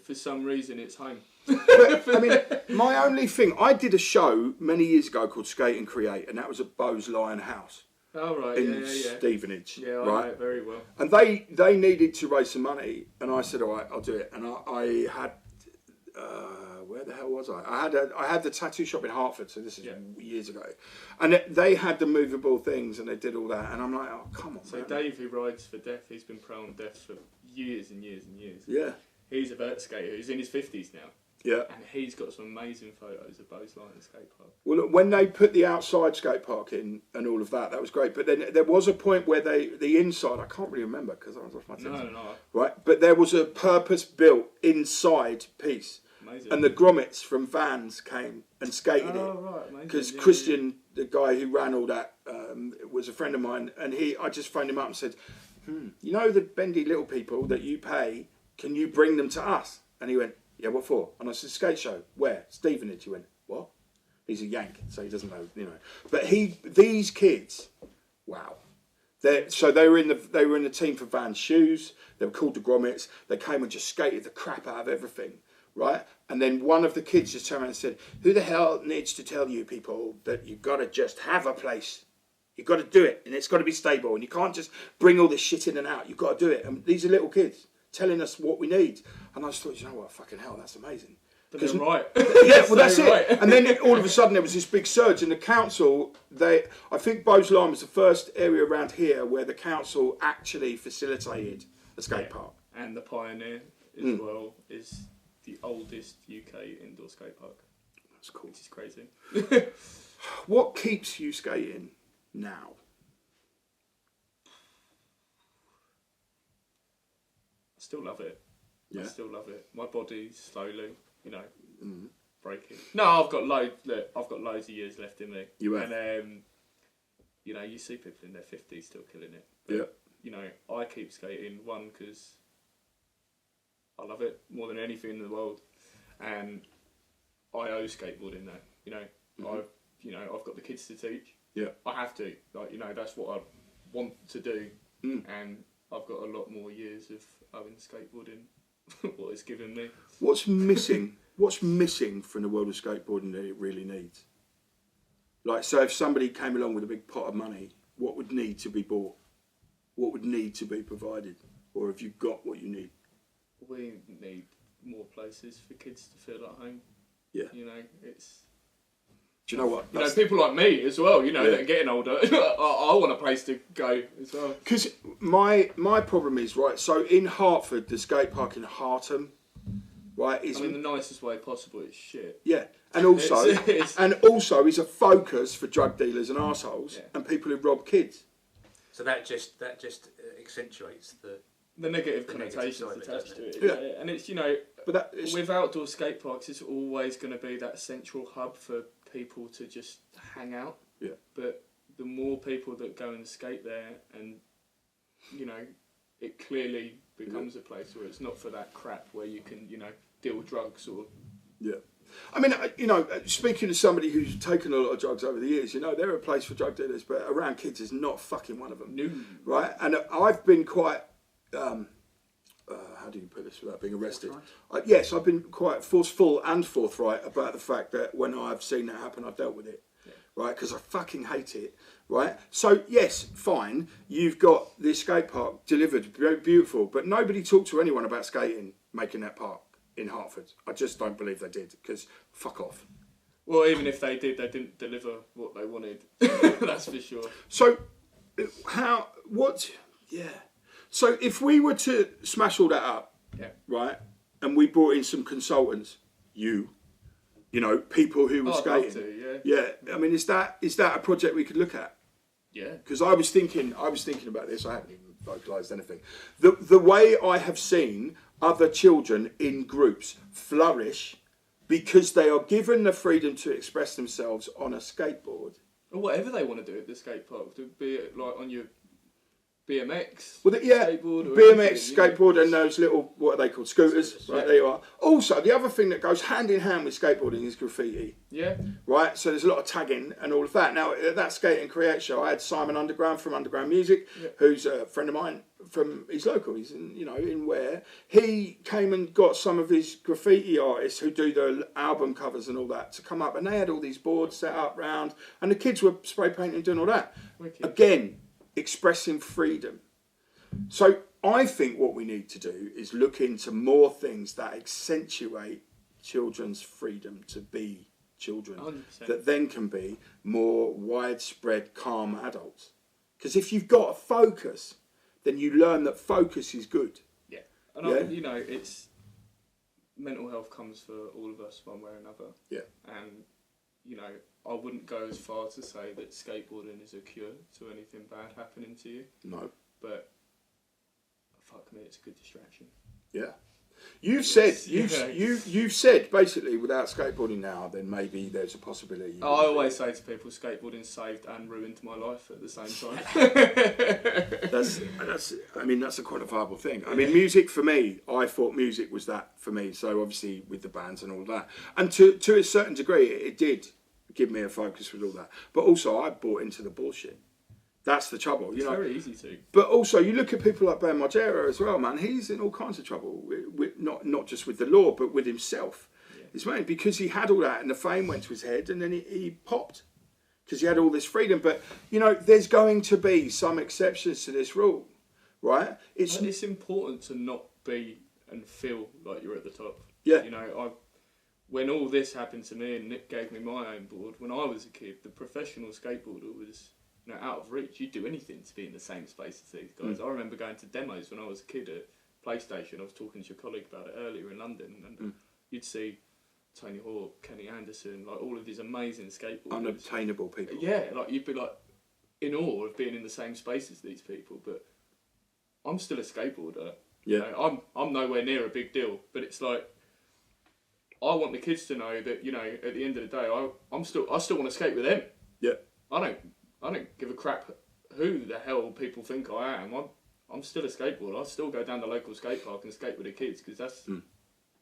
for some reason it's home. But, I mean, my only thing, I did a show many years ago called Skate and Create, and that was at Boseline House. Oh right, in Stevenage. Yeah, I know it very well. And they needed to raise some money, and I said, all right, I'll do it. And I had... where the hell was I? I had the tattoo shop in Hertford, so this is years ago, and they had the movable things, and they did all that, and I'm like, oh come on. So man. Dave, who rides for death, he's been prone on death for years and years and years. Yeah. He's a vert skater. He's in his 50s now. Yeah. And he's got some amazing photos of Boseline and skate park. Well, look, when they put the outside skate park in and all of that was great. But then there was a point where the inside, I can't really remember because I was off my tits. No. Right, but there was a purpose-built inside piece. amazing. And the grommets from Vans came and skated it. Right, amazing. Because Yeah, Christian, the guy who ran all that, was a friend of mine, and I just phoned him up and said, you know the bendy little people that you pay, can you bring them to us? And he went, yeah, what for? And I said, skate show. Where? Stevenage. He went, what? He's a Yank, so he doesn't know, But these kids, wow. They were in the team for Vans shoes. They were called the Grommets. They came and just skated the crap out of everything, right? And then one of the kids just turned around and said, who the hell needs to tell you people that you've got to just have a place? You've got to do it, and it's got to be stable, and you can't just bring all this shit in and out. You've got to do it. And these are little kids telling us what we need. And I just thought, you know what, fucking hell, that's amazing. They're right. Yeah, well, that's right. it. And then all of a sudden there was this big surge, and the council, I think Boseline was the first area around here where the council actually facilitated a skate park. And the Pioneer as well is the oldest UK indoor skate park. That's cool. Which is crazy. What keeps you skating now? I still love it. Yeah. I still love it. My body's slowly, breaking. No, I've got loads of years left in me. You have. And you see people in their 50s still killing it. But, yeah. I keep skating, one, because I love it more than anything in the world, and I owe skateboarding now. I've got the kids to teach. Yeah. I have to. That's what I want to do, and I've got a lot more years of owing skateboarding what it's given me. What's missing? What's missing from the world of skateboarding that it really needs? Like, so if somebody came along with a big pot of money, what would need to be bought? What would need to be provided? Or have you got what you need? We need more places for kids to feel at home. Yeah. It's... Do you know what? People like me as well, that are getting older. I want a place to go as well. Because my problem is, right, so in Hertford, the skate park in Hartham, right, is... the nicest way possible, it's shit. Yeah, and also is a focus for drug dealers and arseholes and people who rob kids. So that just accentuates the negative connotations attached to it. Yeah. And it's, but with outdoor skate parks, it's always going to be that central hub for people to just hang out. Yeah. But the more people that go and skate there, and it clearly becomes a place where it's not for that crap where you can deal drugs or... Yeah. I mean, speaking to somebody who's taken a lot of drugs over the years, they're a place for drug dealers, but around kids is not fucking one of them. No. Right? And I've been quite, how do you put this without being arrested? Yes, I've been quite forceful and forthright about the fact that when I've seen that happen, I've dealt with it. Yeah. Right? Because I fucking hate it. Right? So, yes, fine, you've got this skate park delivered, beautiful, but nobody talked to anyone about skating, making that park in Hertford. I just don't believe they did, because fuck off. Well, even if they did, they didn't deliver what they wanted. That's for sure. So, So if we were to smash all that up, right, and we brought in some consultants, people who were skating. I'd love to, yeah. I mean, is that a project we could look at? Yeah. Because I was thinking about this. I haven't even vocalised anything. The way I have seen other children in groups flourish because they are given the freedom to express themselves on a skateboard. Or whatever they want to do at the skate park, be it like on your BMX, skateboard, skateboard, and those little, what are they called, scooters, right, there you are. Also, the other thing that goes hand in hand with skateboarding is graffiti. Yeah. Right, so there's a lot of tagging and all of that. Now, at that Skate and Create show, I had Simon Underground from Underground Music, who's a friend of mine he's local, he's in Ware. He came and got some of his graffiti artists who do the album covers and all that to come up, and they had all these boards set up round, and the kids were spray painting and doing all that. Wicked. Again, expressing freedom. So I think what we need to do is look into more things that accentuate children's freedom to be children, 100%. that then can be more widespread, calm adults. Because if you've got a focus, then you learn that focus is good. Yeah. And it's mental health comes for all of us one way or another. Yeah. And I wouldn't go as far to say that skateboarding is a cure to anything bad happening to you. No. But fuck me, it's a good distraction. Yeah. You've said basically without skateboarding now, then maybe there's a possibility. I always say to people, skateboarding saved and ruined my life at the same time. That's a quantifiable thing. I mean, music for me, I thought music was that for me. So obviously with the bands and all that, and to a certain degree, it did give me a focus with all that. But also, I bought into the bullshit. That's the trouble, It's very easy to. But also, you look at people like Ben Margera as well, man. He's in all kinds of trouble, with not just with the law, but with himself. Yeah. It's mainly because he had all that, and the fame went to his head, and then he popped because he had all this freedom. But there's going to be some exceptions to this rule, right? It's important to not be and feel like you're at the top. Yeah. When all this happened to me, and Nick gave me my own board when I was a kid, the professional skateboarder was out of reach. You'd do anything to be in the same space as these guys. I remember going to demos when I was a kid at PlayStation. I was talking to your colleague about it earlier in London, and you'd see Tony Hawk, Kenny Anderson, like all of these amazing skateboarders. Unattainable people. Yeah, like you'd be like in awe of being in the same space as these people. But I'm still a skateboarder. Yeah. I'm nowhere near a big deal. But it's like I want the kids to know that at the end of the day, I still want to skate with them. Yeah. I don't give a crap who the hell people think I am. I'm still a skateboarder. I still go down the local skate park and skate with the kids because that's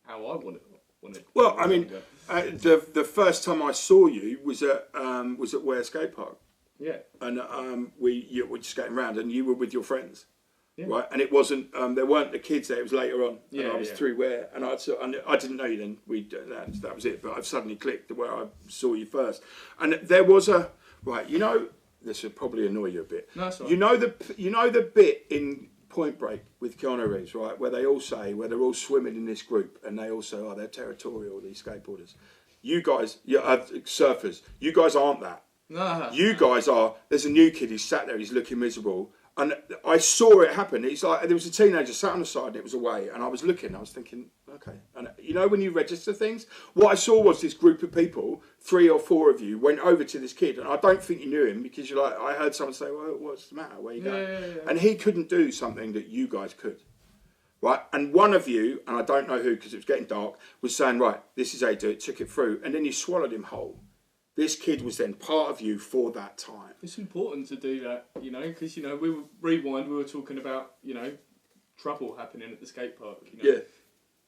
how I want it. Well, I mean, the first time I saw you was at Ware Skate Park. Yeah. And you were just skating around, and you were with your friends. Yeah. Right, and it wasn't. There weren't the kids there. It was later on, and I was through Ware, and I didn't know you then. That was it. But I've suddenly clicked where I saw you first, and there was a right. This would probably annoy you a bit. No, that's all right. right. You know the bit in Point Break with Keanu Reeves, right, where they're all swimming in this group, and they also they're territorial. These skateboarders, you guys, surfers, you guys aren't that. No. You guys are. There's a new kid. He's sat there. He's looking miserable. And I saw it happen. It's like there was a teenager sat on the side and it was away. And I was looking. I was thinking, okay. And when you register things, what I saw was this group of people, 3 or 4 of you, went over to this kid. And I don't think you knew him because you're like, I heard someone say, well, what's the matter? Where you going? Yeah. And he couldn't do something that you guys could. Right? And one of you, and I don't know who because it was getting dark, was saying, right, this is how you do it, took it through. And then you swallowed him whole. This kid was then part of you for that time. It's important to do that, because, we were talking about, trouble happening at the skate park. Yeah.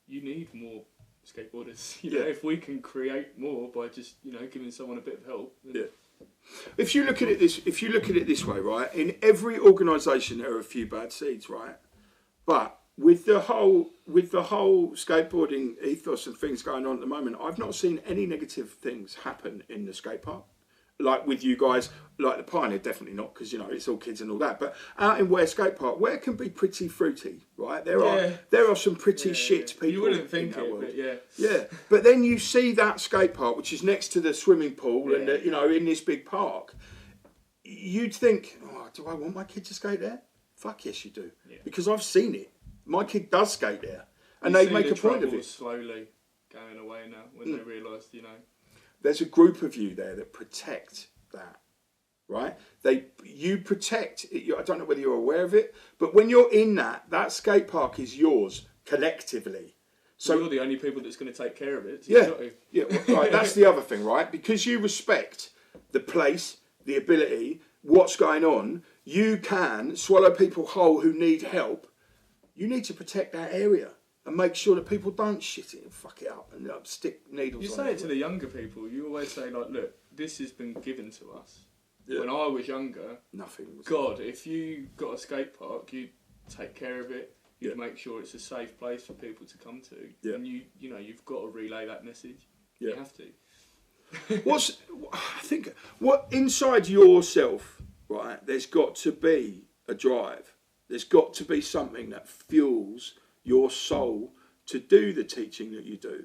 You need more skateboarders. If we can create more by just, giving someone a bit of help. Yeah. If you look at it this way, right, in every organisation there are a few bad seeds, right? But with the whole skateboarding ethos and things going on at the moment, I've not seen any negative things happen in the skate park. Like with you guys, like the Pioneer, definitely not, because it's all kids and all that. But out in Ware Skate Park, Ware can be pretty fruity, right? There are some pretty shit people. You wouldn't think it, but yeah. But then you see that skate park, which is next to the swimming pool, and in this big park, you'd think, oh, do I want my kid to skate there? Fuck yes, you do, because I've seen it. My kid does skate there, and they make a point of it. Slowly going away now when they realise, There's a group of you there that protect that, right? You protect it. I don't know whether you're aware of it, but when you're in that skate park is yours collectively. So you're the only people that's going to take care of it. So right. That's the other thing, right? Because you respect the place, the ability, what's going on. You can swallow people whole who need help. You need to protect that area and make sure that people don't shit it and fuck it up and stick needles on it. You say it to the younger people. You always say, like, look, this has been given to us. Yeah. When I was younger, nothing was. God, if you got a skate park, you'd take care of it. You'd make sure it's a safe place for people to come to. Yeah. And you've got to relay that message. Yeah. You have to. What inside yourself, right? There's got to be a drive. There's got to be something that fuels your soul to do the teaching that you do.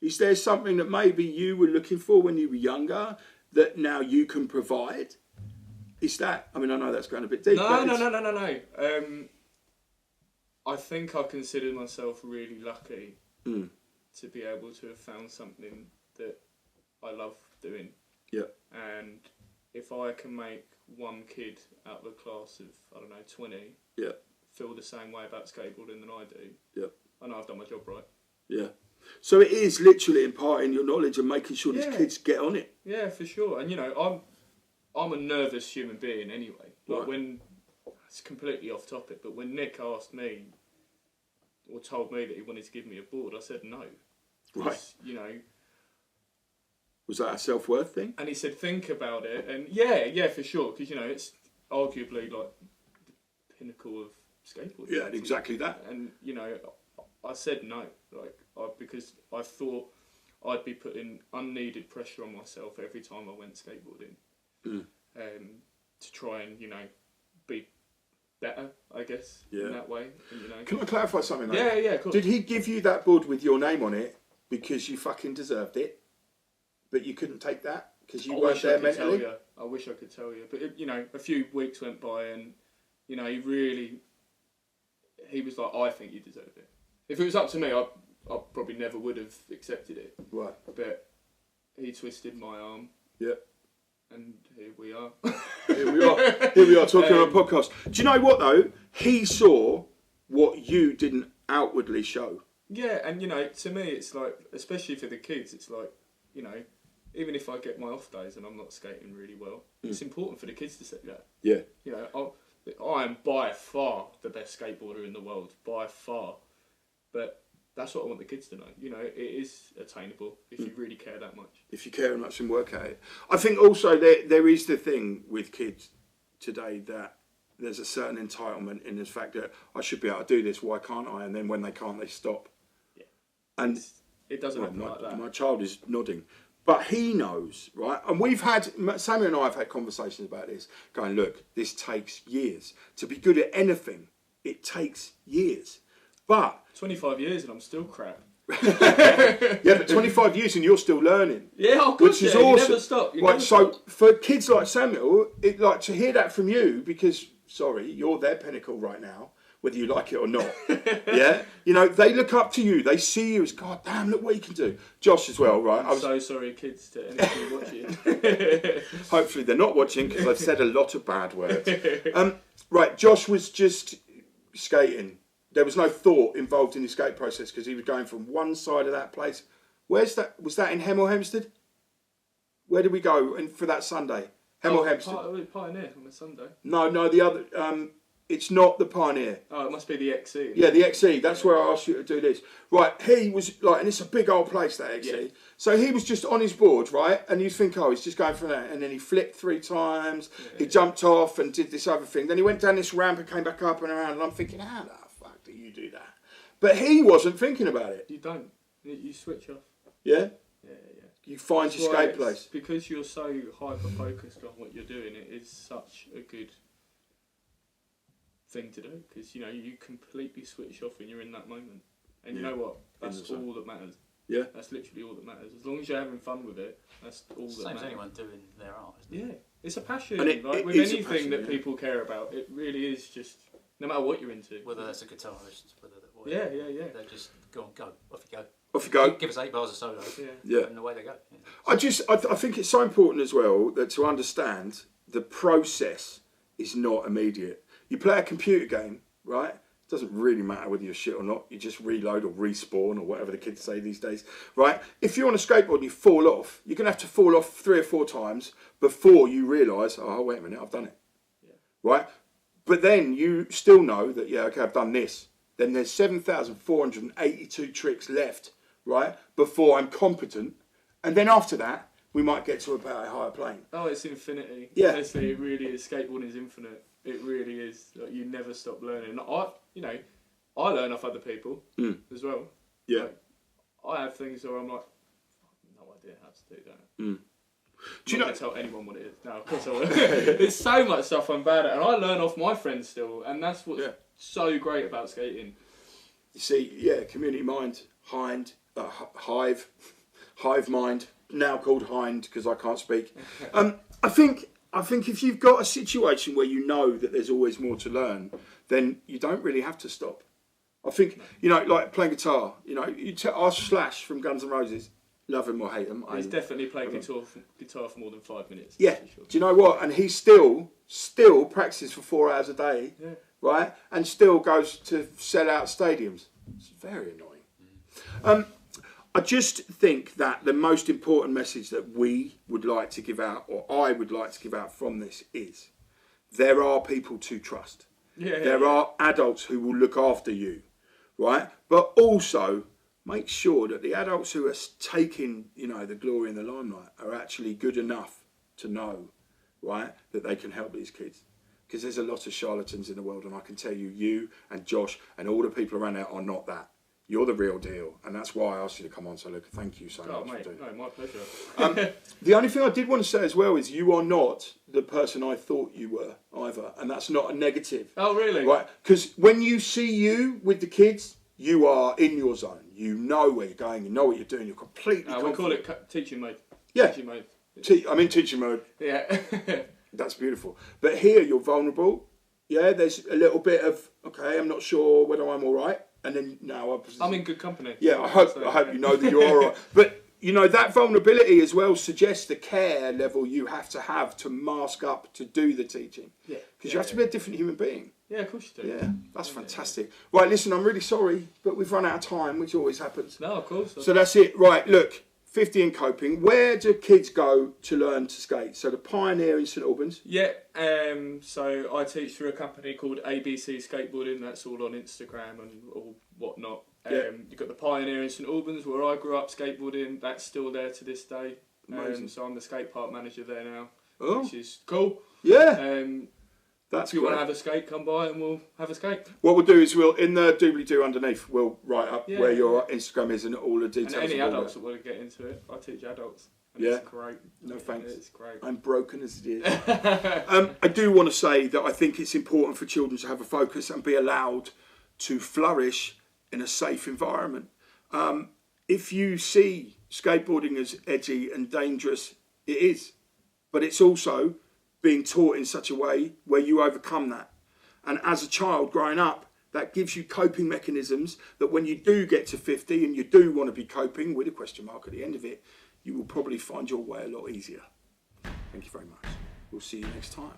Is there something that maybe you were looking for when you were younger that now you can provide? Is that? I mean, I know that's going a bit deep. No. I think I consider myself really lucky to be able to have found something that I love doing. Yeah. And if I can make one kid out of a class of, 20 feel the same way about skateboarding than I do, I know I've done my job right. Yeah. So it is literally imparting your knowledge and making sure these kids get on it. Yeah, for sure. And I'm a nervous human being anyway. Like right. when it's completely off topic, but when Nick asked me or told me that he wanted to give me a board, I said no. Right. You know. Was that a SelfWorth thing? And he said, think about it. And yeah, for sure, because it's arguably like the pinnacle of skateboarding. Yeah, exactly that. And I said no, because I thought I'd be putting unneeded pressure on myself every time I went skateboarding, to try and be better, I guess, in that way. And, Can I clarify something? Though? Yeah, of course. Did he give you that board with your name on it because you fucking deserved it, but you couldn't take that because you weren't there mentally? I wish I could tell you, but a few weeks went by, and he was like, I think you deserve it. If it was up to me, I probably never would have accepted it. Right. But he twisted my arm. Yeah. And here we are. Here we are talking on a podcast. Do you know what though? He saw what you didn't outwardly show. Yeah, and to me it's like, especially for the kids, it's like, even if I get my off days and I'm not skating really well, it's important for the kids to see that. Yeah. I am by far the best skateboarder in the world, by far. But that's what I want the kids to know. It is attainable if you really care that much. If you care enough and work at it. I think also there is the thing with kids today that there's a certain entitlement in the fact that I should be able to do this, why can't I? And then when they can't, they stop. Yeah. And it doesn't happen like that. My child is nodding. But he knows, right? And Samuel and I have had conversations about this, going, look, this takes years. To be good at anything, it takes years. But 25 years and I'm still crap. Yeah, but 25 years and you're still learning. Yeah, of course. Which is awesome. You never stop. Right, so for kids like Samuel, to hear that from you, because you're their pinnacle right now, whether you like it or not. Yeah, they look up to you. They see you as, God damn, look what you can do. Josh as well, right? I'm so sorry, kids, to anyone watching. Hopefully they're not watching because I've said a lot of bad words. Right, Josh was just skating. There was no thought involved in the skate process because he was going from one side of that place. Where's that? Was that in Hemel Hempstead? Where did we go for that Sunday? Hemel Hempstead. Pioneer on a Sunday. No, the other. It's not the Pioneer. Oh, it must be the XE. Yeah, the XE. That's where I asked you to do this. Right, he was like, and it's a big old place, that XE. Yeah. So he was just on his board, right? And you think, he's just going for that. And then he flipped 3 times. Yeah. He jumped off and did this other thing. Then he went down this ramp and came back up and around. And I'm thinking, how the fuck do you do that? But he wasn't thinking about it. You don't. You switch off. Yeah? Yeah. You find your skate place. Because you're so hyper-focused on what you're doing, it is such a good thing to do, because you completely switch off when you're in that moment, and you know what, that's all that matters. Yeah, that's literally all that matters. As long as you're having fun with it, that's all that matters. Same as anyone doing their art, isn't it? It's a passion. And with anything that people care about, it really is just, no matter what you're into, whether that's a guitarist, whether they just go off you go. Give us 8 bars of solo, and away they go. Yeah. I think it's so important as well that to understand the process is not immediate. You play a computer game, right? It doesn't really matter whether you're shit or not. You just reload or respawn or whatever the kids say these days, right? If you're on a skateboard and you fall off, you're going to have to fall off 3 or 4 times before you realise, oh, wait a minute, I've done it. Yeah. Right? But then you still know that, I've done this. Then there's 7,482 tricks left, right? Before I'm competent. And then after that, we might get to about a higher plane. Oh, it's infinity. Yeah. Honestly, it really is. Skateboarding is infinite. It really is. Like, you never stop learning. I learn off other people as well. Yeah. Like, I have things where I'm like, no idea how to do that. Do you not tell anyone what it is? No, of course I will. There's so much stuff I'm bad at, and I learn off my friends still, and that's what's so great about skating. You see, community mind, hive mind, now called hind because I can't speak. I think if you've got a situation where you know that there's always more to learn, then you don't really have to stop. I think, like playing guitar, you ask Slash from Guns N' Roses, love him or hate him. He's definitely played guitar for more than 5 minutes. Yeah. Sure. Do you know what? And he still practices for 4 hours a day, right? And still goes to sell out stadiums. It's very annoying. I just think that the most important message that we would like to give out, or I would like to give out from this, is there are people to trust. There are adults who will look after you, right? But also make sure that the adults who are taking, the glory and the limelight are actually good enough to know, right, that they can help these kids. Because there's a lot of charlatans in the world, and I can tell you, you and Josh and all the people around there are not that. You're the real deal, and that's why I asked you to come on. So, look, thank you so much for doing it. No, my pleasure. The only thing I did want to say as well is you are not the person I thought you were either, and that's not a negative. Oh, really? Right? Because when you see you with the kids, you are in your zone. You know where you're going. You know what you're doing. You're completely confident. We call it teaching mode. Yeah. Teaching mode. I'm in teaching mode. Yeah. That's beautiful. But here you're vulnerable. Yeah, there's a little bit of, okay, I'm not sure whether I'm all right. And then now I'm in good company. Yeah, I hope you know that you're all right. But, that vulnerability as well suggests the care level you have to mask up to do the teaching. Yeah. Because you have to be a different human being. Yeah, of course you do. Yeah, that's fantastic. Right, listen, I'm really sorry, but we've run out of time, which always happens. No, of course. So that's it. Right, look. 50 in coping. Where do kids go to learn to skate? So the Pioneer in St Albans. Yeah. So I teach through a company called ABC Skateboarding. That's all on Instagram and all whatnot. You've got the Pioneer in St Albans, where I grew up skateboarding. That's still there to this day. So I'm the skatepark manager there now, which is cool. Yeah. That's if you want to have a skate, come by and we'll have a skate. What we'll do is in the doobly-doo underneath, we'll write up where your Instagram is and all the details. And any adults that want to get into it, I teach adults. And it's great. No thanks. It's great. I'm broken as it is. I do want to say that I think it's important for children to have a focus and be allowed to flourish in a safe environment. If you see skateboarding as edgy and dangerous, it is. But it's also being taught in such a way where you overcome that. And as a child growing up, that gives you coping mechanisms that when you do get to 50 and you do want to be coping with a question mark at the end of it, you will probably find your way a lot easier. Thank you very much. We'll see you next time.